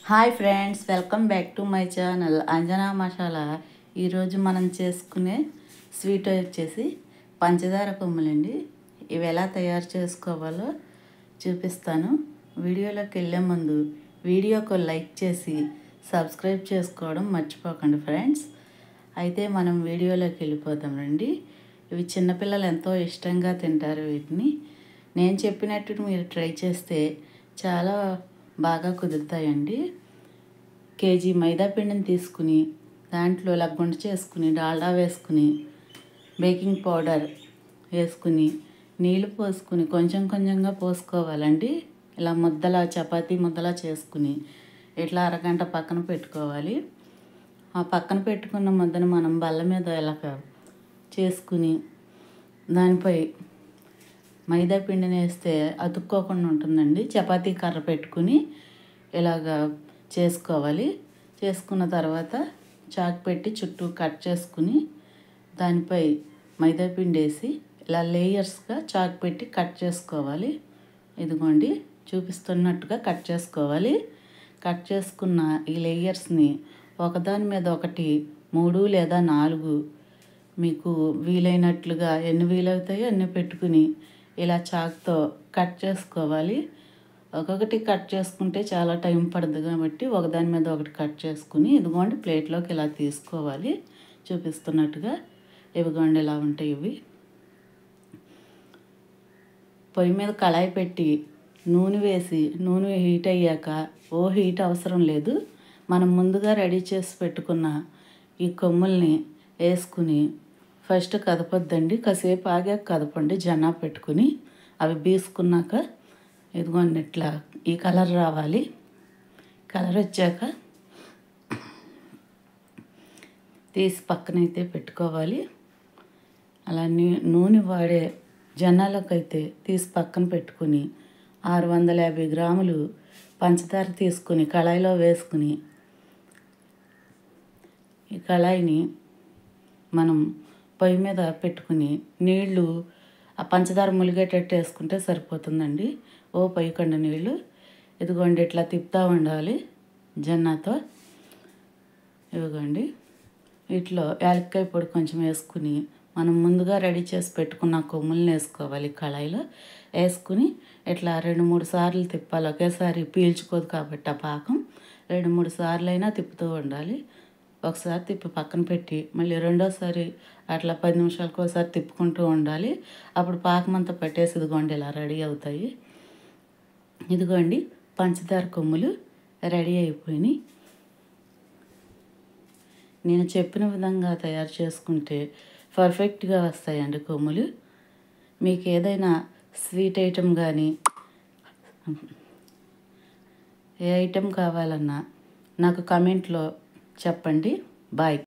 Hi friends, welcome back to my channel Anjana masala. ఈరోజు మనం చేసుకునే స్వీట్ వచ్చేసి పంచదార కొమ్ములండి. ఇవి ఎలా తయారు చేసుకోవాలో చూపిస్తాను. వీడియోలోకి వెళ్ళే ముందు వీడియోకు లైక్ చేసి సబ్స్క్రైబ్ చేసుకోవడం మర్చిపోకండి ఫ్రెండ్స్. అయితే మనం వీడియోలోకి వెళ్ళిపోదాం రండి. ఇవి చిన్నపిల్లలు ఎంతో ఇష్టంగా తింటారు. వీటిని నేను చెప్పినట్టు మీరు ట్రై చేస్తే చాలా బాగా కుదురుతాయండి. కేజీ మైదా పిండిని తీసుకుని దాంట్లో లగ్గుండ చేసుకుని డాల్డా వేసుకుని బేకింగ్ పౌడర్ వేసుకుని నీళ్ళు పోసుకుని కొంచెం కొంచెంగా పోసుకోవాలండి. ఇలా ముద్దలా చపాతీ ముద్దలా చేసుకుని ఇట్లా అరగంట పక్కన పెట్టుకోవాలి. ఆ పక్కన పెట్టుకున్న ముద్దను మనం బల్ల మీద ఇలా చేసుకుని దానిపై మైదా పిండిని వేస్తే అతుక్కోకుండా ఉంటుందండి. చపాతీ కర్ర పెట్టుకుని ఇలాగా చేసుకోవాలి. చేసుకున్న తర్వాత చాకు పెట్టి చుట్టూ కట్ చేసుకుని దానిపై మైదా పిండి వేసి ఇలా లేయర్స్గా చాకు పెట్టి కట్ చేసుకోవాలి. ఇదిగోండి చూపిస్తున్నట్టుగా కట్ చేసుకోవాలి. కట్ చేసుకున్న ఈ లేయర్స్ని ఒకదాని మీద ఒకటి 3 లేదా 4 మీకు వీలైనట్లుగా ఎన్ని వీలవుతాయో అన్ని పెట్టుకుని ఇలా చాకుతో కట్ చేసుకోవాలి. ఒక్కొక్కటి కట్ చేసుకుంటే చాలా టైం పడుతుంది కాబట్టి ఒకదాని మీద ఒకటి కట్ చేసుకుని ఇదిగోండి ప్లేట్లోకి ఇలా తీసుకోవాలి. చూపిస్తున్నట్టుగా ఇవిగోండి ఇలా ఉంటాయి. ఇవి పొయ్యి మీద కళాయి పెట్టి నూనె వేసి నూనె హీట్ అయ్యాక హీట్ అవసరం లేదు, మనం ముందుగా రెడీ చేసి పెట్టుకున్న ఈ కొమ్ముల్ని వేసుకుని ఫస్ట్ కదపొద్దండి, కాసేపు ఆగాక కదపండి. జన్నా పెట్టుకుని అవి బీసుకున్నాక ఇదిగోండి ఇట్లా ఈ కలర్ రావాలి. కలర్ వచ్చాక తీసి పక్కనైతే పెట్టుకోవాలి. అలా నూనె వాడే జన్నాలకైతే తీసి పక్కన పెట్టుకుని 650 గ్రాములు పంచదార తీసుకుని కళాయిలో వేసుకుని ఈ కళాయిని మనం పొయ్యి మీద పెట్టుకుని నీళ్లు ఆ పంచదార ములిగేటట్టు వేసుకుంటే సరిపోతుందండి. పైకండి నీళ్ళు. ఇదిగోండి ఇట్లా తిప్పుతూ ఉండాలి జన్నాతో. ఇదిగోండి వీటిలో యాలక్కాయ పొడి కొంచెం వేసుకుని మనం ముందుగా రెడీ చేసి పెట్టుకున్న కొమ్ముల్ని వేసుకోవాలి. కళాయిలో వేసుకుని ఇట్లా 2-3 సార్లు తిప్పాలి. ఒకేసారి పీల్చుకోదు కాబట్టి ఆ పాకం 2-3 సార్లు అయినా తిప్పుతూ ఉండాలి. ఒకసారి తిప్పి పక్కన పెట్టి మళ్ళీ రెండోసారి అట్లా 10 నిమిషాలకు ఒకసారి తిప్పుకుంటూ ఉండాలి. అప్పుడు పాకం అంతా పట్టేసి ఇదిగోండి ఇలా రెడీ అవుతాయి. ఇదిగోండి పంచదార కొమ్ములు రెడీ అయిపోయినాయి. నేను చెప్పిన విధంగా తయారు చేసుకుంటే పర్ఫెక్ట్గా వస్తాయండి కొమ్ములు. మీకు ఏదైనా స్వీట్ ఐటెం కానీ ఏ ఐటెం కావాలన్నా నాకు కామెంట్లో చెప్పండి. బాయ్.